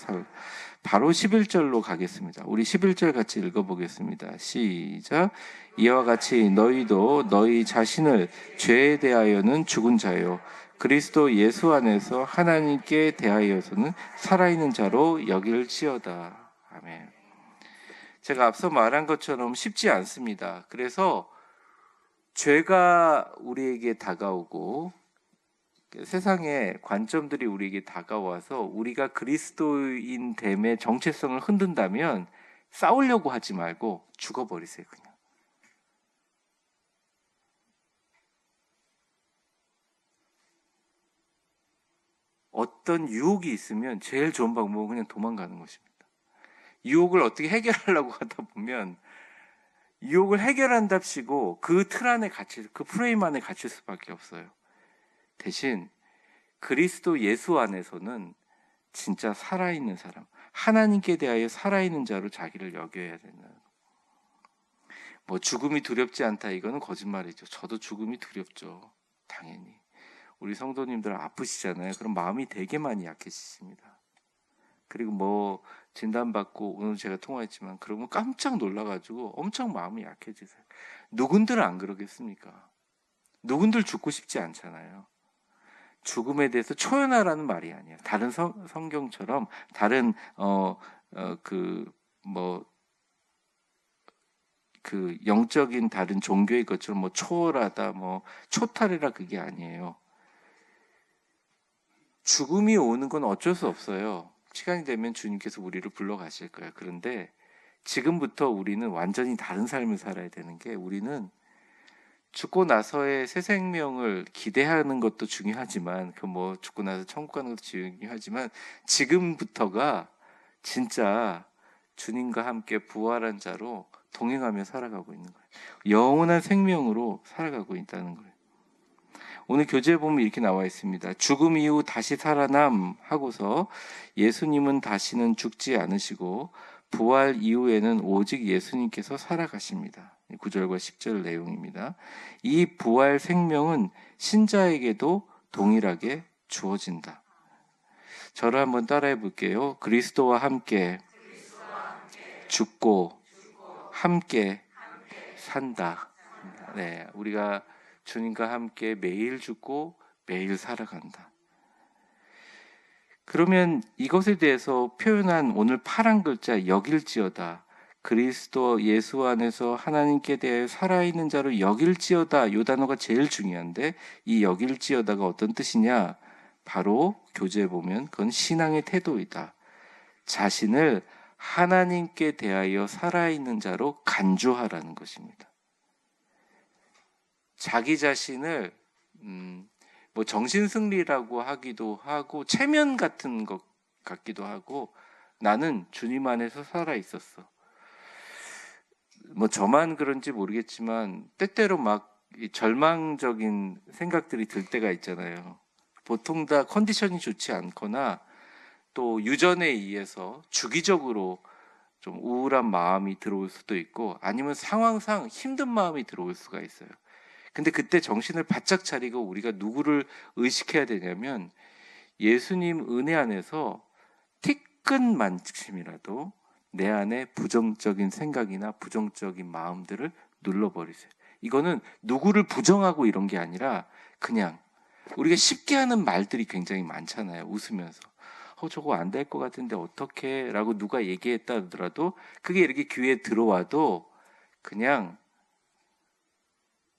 바로 11절로 가겠습니다. 우리 11절 같이 읽어보겠습니다. 시작. 이와 같이 너희도 너희 자신을 죄에 대하여는 죽은 자요 그리스도 예수 안에서 하나님께 대하여서는 살아있는 자로 여길지어다. 아멘. 제가 앞서 말한 것처럼 쉽지 않습니다. 그래서 죄가 우리에게 다가오고 세상의 관점들이 우리에게 다가와서 우리가 그리스도인 됨의 정체성을 흔든다면 싸우려고 하지 말고 죽어버리세요. 그냥. 어떤 유혹이 있으면 제일 좋은 방법은 그냥 도망가는 것입니다. 유혹을 어떻게 해결하려고 하다 보면 유혹을 해결한답시고 그 틀 안에 갇힐, 그 프레임 안에 갇힐 수밖에 없어요. 대신 그리스도 예수 안에서는 진짜 살아있는 사람, 하나님께 대하여 살아있는 자로 자기를 여겨야 된다. 뭐 죽음이 두렵지 않다, 이거는 거짓말이죠. 저도 죽음이 두렵죠. 당연히. 우리 성도님들 아프시잖아요. 그럼 마음이 되게 많이 약해지십니다. 그리고 뭐 진단받고 오늘 제가 통화했지만 그러면 깜짝 놀라가지고 엄청 마음이 약해지세요. 누군들 안 그러겠습니까? 누군들 죽고 싶지 않잖아요. 죽음에 대해서 초연하라는 말이 아니에요. 다른 성경처럼 다른 그 영적인 다른 종교의 것처럼 뭐 초월하다, 뭐 초탈이라 그게 아니에요. 죽음이 오는 건 어쩔 수 없어요. 시간이 되면 주님께서 우리를 불러가실 거예요. 그런데 지금부터 우리는 완전히 다른 삶을 살아야 되는 게, 우리는 죽고 나서의 새 생명을 기대하는 것도 중요하지만, 그 뭐 죽고 나서 천국 가는 것도 중요하지만, 지금부터가 진짜 주님과 함께 부활한 자로 동행하며 살아가고 있는 거예요. 영원한 생명으로 살아가고 있다는 거예요. 오늘 교재에 보면 이렇게 나와 있습니다. 죽음 이후 다시 살아남 하고서 예수님은 다시는 죽지 않으시고 부활 이후에는 오직 예수님께서 살아가십니다. 9절과 10절 내용입니다. 이 부활 생명은 신자에게도 동일하게 주어진다. 저를 한번 따라해 볼게요. 그리스도와 함께 죽고 함께 산다. 네, 우리가 주님과 함께 매일 죽고 매일 살아간다. 그러면 이것에 대해서 표현한 오늘 파란 글자 여길지어다, 그리스도 예수 안에서 하나님께 대해 살아있는 자로 여길지어다, 이 단어가 제일 중요한데, 이 여길지어다가 어떤 뜻이냐? 바로 교재에 보면 그건 신앙의 태도이다. 자신을 하나님께 대하여 살아있는 자로 간주하라는 것입니다. 자기 자신을 뭐 정신승리라고 하기도 하고 체면 같은 것 같기도 하고, 나는 주님 안에서 살아 있었어. 뭐 저만 그런지 모르겠지만 때때로 막 절망적인 생각들이 들 때가 있잖아요. 보통 다 컨디션이 좋지 않거나 또 유전에 의해서 주기적으로 좀 우울한 마음이 들어올 수도 있고, 아니면 상황상 힘든 마음이 들어올 수가 있어요. 근데 그때 정신을 바짝 차리고 우리가 누구를 의식해야 되냐면, 예수님 은혜 안에서 티끈만큼이라도 내 안에 부정적인 생각이나 부정적인 마음들을 눌러버리세요. 이거는 누구를 부정하고 이런 게 아니라, 그냥 우리가 쉽게 하는 말들이 굉장히 많잖아요. 웃으면서 저거 안 될 것 같은데 어떡해 라고 누가 얘기했다 하더라도, 그게 이렇게 귀에 들어와도 그냥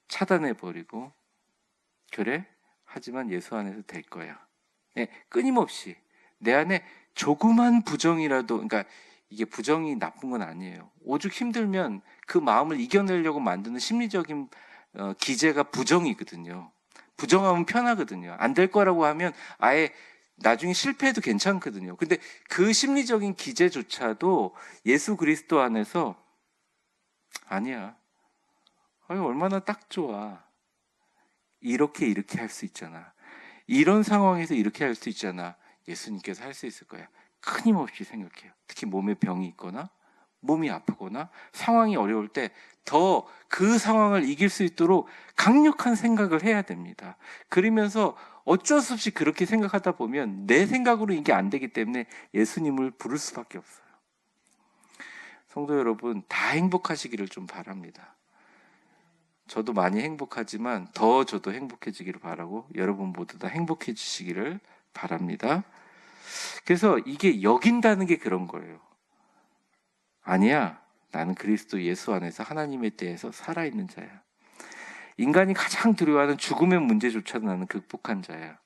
차단해버리고, 그래? 하지만 예수 안에서 될 거야. 네, 끊임없이 내 안에 조그만 부정이라도, 그러니까 이게 부정이 나쁜 건 아니에요. 오죽 힘들면 그 마음을 이겨내려고 만드는 심리적인 기제가 부정이거든요. 부정하면 편하거든요. 안 될 거라고 하면 아예 나중에 실패해도 괜찮거든요. 근데 그 심리적인 기제조차도 예수 그리스도 안에서 아니야, 얼마나 딱 좋아, 이렇게 할 수 있잖아, 이런 상황에서 이렇게 할 수 있잖아, 예수님께서 할 수 있을 거야. 끊임없이 생각해요. 특히 몸에 병이 있거나 몸이 아프거나 상황이 어려울 때 더 그 상황을 이길 수 있도록 강력한 생각을 해야 됩니다. 그러면서 어쩔 수 없이 그렇게 생각하다 보면 내 생각으로 이게 안 되기 때문에 예수님을 부를 수밖에 없어요. 성도 여러분, 다 행복하시기를 좀 바랍니다. 저도 많이 행복하지만 더 저도 행복해지기를 바라고, 여러분 모두 다 행복해지시기를 바랍니다. 그래서 이게 여긴다는 게 그런 거예요. 아니야, 나는 그리스도 예수 안에서 하나님에 대해서 살아있는 자야. 인간이 가장 두려워하는 죽음의 문제조차도 나는 극복한 자야.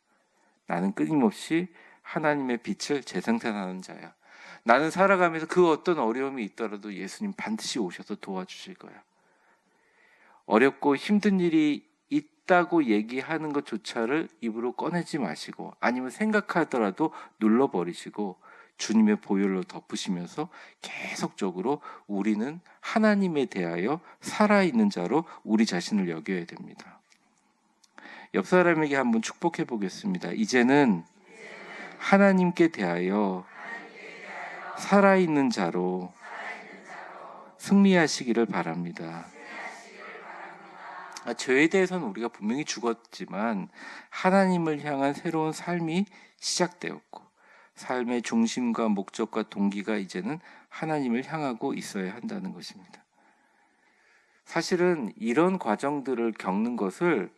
나는 끊임없이 하나님의 빛을 재생산하는 자야. 나는 살아가면서 그 어떤 어려움이 있더라도 예수님 반드시 오셔서 도와주실 거야. 어렵고 힘든 일이 있다고 얘기하는 것조차를 입으로 꺼내지 마시고, 아니면 생각하더라도 눌러버리시고 주님의 보혈로 덮으시면서 계속적으로 우리는 하나님에 대하여 살아있는 자로 우리 자신을 여겨야 됩니다. 옆 사람에게 한번 축복해 보겠습니다. 이제는 하나님께 대하여 살아있는 자로 승리하시기를 바랍니다. 죄에 대해서는 우리가 분명히 죽었지만 하나님을 향한 새로운 삶이 시작되었고, 삶의 중심과 목적과 동기가 이제는 하나님을 향하고 있어야 한다는 것입니다. 사실은 이런 과정들을 겪는 것을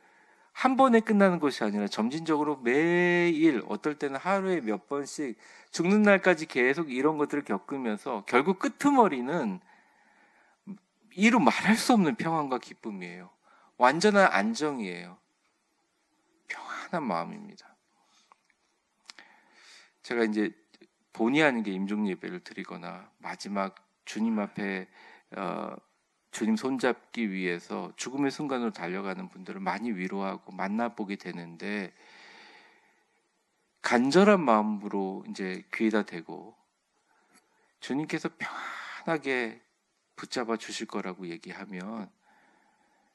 한 번에 끝나는 것이 아니라 점진적으로 매일, 어떨 때는 하루에 몇 번씩 죽는 날까지 계속 이런 것들을 겪으면서 결국 끄트머리는 이루 말할 수 없는 평안과 기쁨이에요. 완전한 안정이에요. 평안한 마음입니다. 제가 이제 본의 아니게 임종 예배를 드리거나 마지막 주님 앞에 주님 손잡기 위해서 죽음의 순간으로 달려가는 분들을 많이 위로하고 만나보게 되는데, 간절한 마음으로 이제 귀에다 대고 주님께서 평안하게 붙잡아 주실 거라고 얘기하면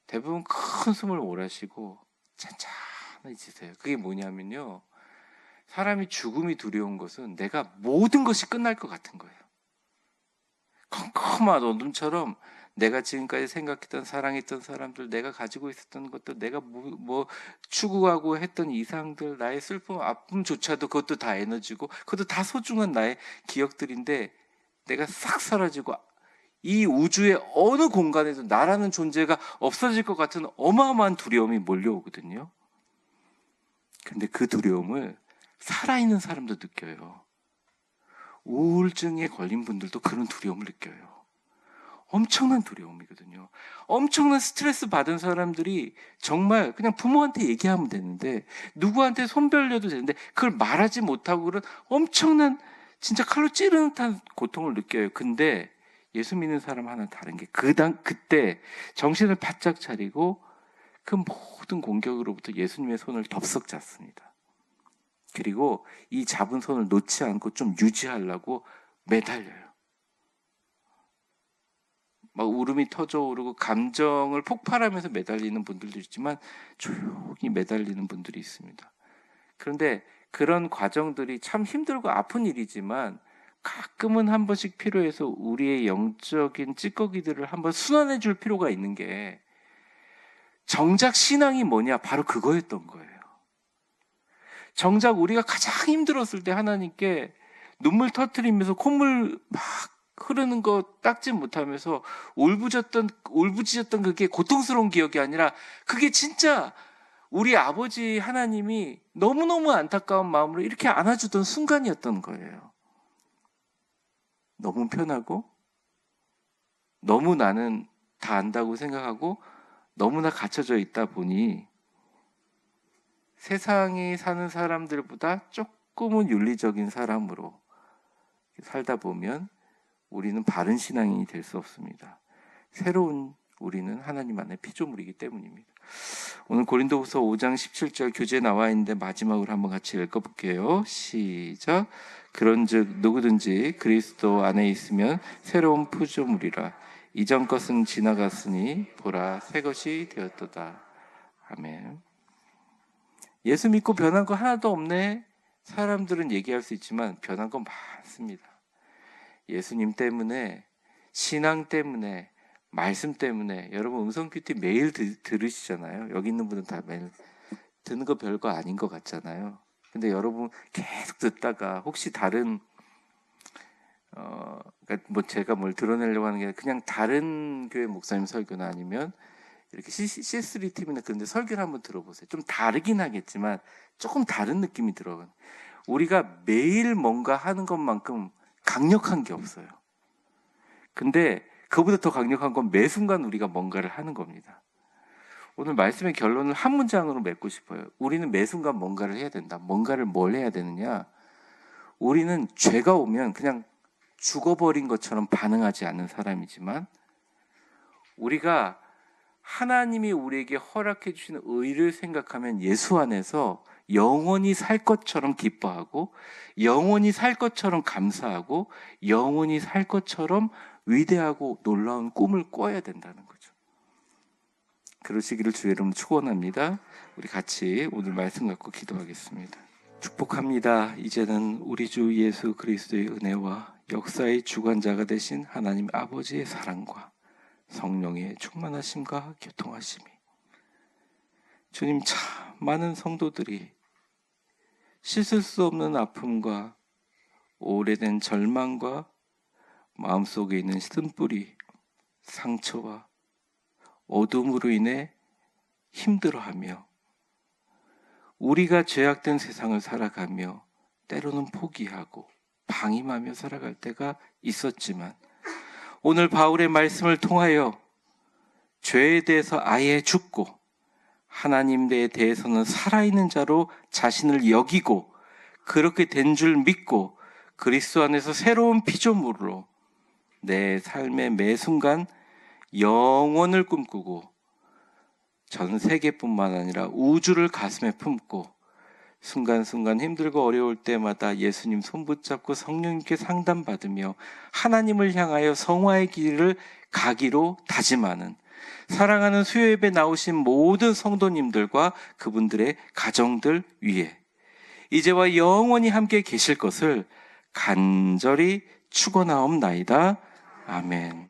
대부분 큰 숨을 몰아쉬고 찬찬해지세요. 그게 뭐냐면요, 사람이 죽음이 두려운 것은 내가 모든 것이 끝날 것 같은 거예요. 컴컴한 어둠처럼 내가 지금까지 생각했던, 사랑했던 사람들, 내가 가지고 있었던 것들, 내가 뭐 추구하고 했던 이상들, 나의 슬픔, 아픔조차도 그것도 다 에너지고 그것도 다 소중한 나의 기억들인데 내가 싹 사라지고 이 우주의 어느 공간에도 나라는 존재가 없어질 것 같은 어마어마한 두려움이 몰려오거든요. 근데 그 두려움을 살아있는 사람도 느껴요. 우울증에 걸린 분들도 그런 두려움을 느껴요. 엄청난 두려움이거든요. 엄청난 스트레스 받은 사람들이 정말 그냥 부모한테 얘기하면 되는데, 누구한테 손벌려도 되는데 그걸 말하지 못하고 그런 엄청난, 진짜 칼로 찌르는 듯한 고통을 느껴요. 근데 예수 믿는 사람 하나 다른 게, 그때 정신을 바짝 차리고 그 모든 공격으로부터 예수님의 손을 덥석 잡습니다. 그리고 이 잡은 손을 놓지 않고 좀 유지하려고 매달려요. 막 울음이 터져 오르고 감정을 폭발하면서 매달리는 분들도 있지만 조용히 매달리는 분들이 있습니다. 그런데 그런 과정들이 참 힘들고 아픈 일이지만 가끔은 한 번씩 필요해서 우리의 영적인 찌꺼기들을 한번 순환해 줄 필요가 있는 게, 정작 신앙이 뭐냐? 바로 그거였던 거예요. 정작 우리가 가장 힘들었을 때 하나님께 눈물 터뜨리면서 콧물 막 흐르는 거 닦지 못하면서 울부짖었던 그게 고통스러운 기억이 아니라, 그게 진짜 우리 아버지 하나님이 너무너무 안타까운 마음으로 이렇게 안아주던 순간이었던 거예요. 너무 편하고, 너무 나는 다 안다고 생각하고 너무나 갇혀져 있다 보니 세상에 사는 사람들보다 조금은 윤리적인 사람으로 살다 보면 우리는 바른 신앙인이 될 수 없습니다. 새로운 우리는 하나님 안에 피조물이기 때문입니다. 오늘 고린도후서 5장 17절 교재 나와 있는데 마지막으로 한번 같이 읽어볼게요. 시작. 그런즉 누구든지 그리스도 안에 있으면 새로운 피조물이라. 이전 것은 지나갔으니 보라 새 것이 되었도다. 아멘. 예수 믿고 변한 거 하나도 없네, 사람들은 얘기할 수 있지만 변한 건 많습니다. 예수님 때문에, 신앙 때문에, 말씀 때문에. 여러분 음성 큐티 매일 들으시잖아요. 여기 있는 분은 다 매일 듣는 거 별거 아닌 것 같잖아요. 근데 여러분 계속 듣다가 혹시 다른 그러니까 뭐 제가 뭘 드러내려고 하는 게 아니라 그냥 다른 교회 목사님 설교나 아니면 이렇게 C3 팀이나 그런데 설교를 한번 들어보세요. 좀 다르긴 하겠지만 조금 다른 느낌이 들어요. 우리가 매일 뭔가 하는 것만큼 강력한 게 없어요. 근데 그보다 더 강력한 건 매 순간 우리가 뭔가를 하는 겁니다. 오늘 말씀의 결론을 한 문장으로 맺고 싶어요. 우리는 매 순간 뭔가를 해야 된다. 뭔가를 뭘 해야 되느냐? 우리는 죄가 오면 그냥 죽어버린 것처럼 반응하지 않는 사람이지만, 우리가 하나님이 우리에게 허락해 주시는 의를 생각하면 예수 안에서 영원히 살 것처럼 기뻐하고, 영원히 살 것처럼 감사하고, 영원히 살 것처럼 위대하고 놀라운 꿈을 꿔야 된다는 거죠. 그러시기를 주의 이름으로 축원합니다. 우리 같이 오늘 말씀 갖고 기도하겠습니다. 축복합니다. 이제는 우리 주 예수 그리스도의 은혜와 역사의 주관자가 되신 하나님 아버지의 사랑과 성령의 충만하심과 교통하심이, 주님, 참 많은 성도들이 씻을 수 없는 아픔과 오래된 절망과 마음속에 있는 쓴뿌리, 상처와 어둠으로 인해 힘들어하며, 우리가 죄악된 세상을 살아가며 때로는 포기하고 방임하며 살아갈 때가 있었지만, 오늘 바울의 말씀을 통하여 죄에 대해서 아예 죽고 하나님에 대해서는 살아있는 자로 자신을 여기고, 그렇게 된 줄 믿고 그리스도 안에서 새로운 피조물로 내 삶의 매 순간 영원을 꿈꾸고 전 세계뿐만 아니라 우주를 가슴에 품고 순간순간 힘들고 어려울 때마다 예수님 손 붙잡고 성령님께 상담받으며 하나님을 향하여 성화의 길을 가기로 다짐하는, 사랑하는 수요예배 나오신 모든 성도님들과 그분들의 가정들 위에 이제와 영원히 함께 계실 것을 간절히 축원하옵나이다. 아멘.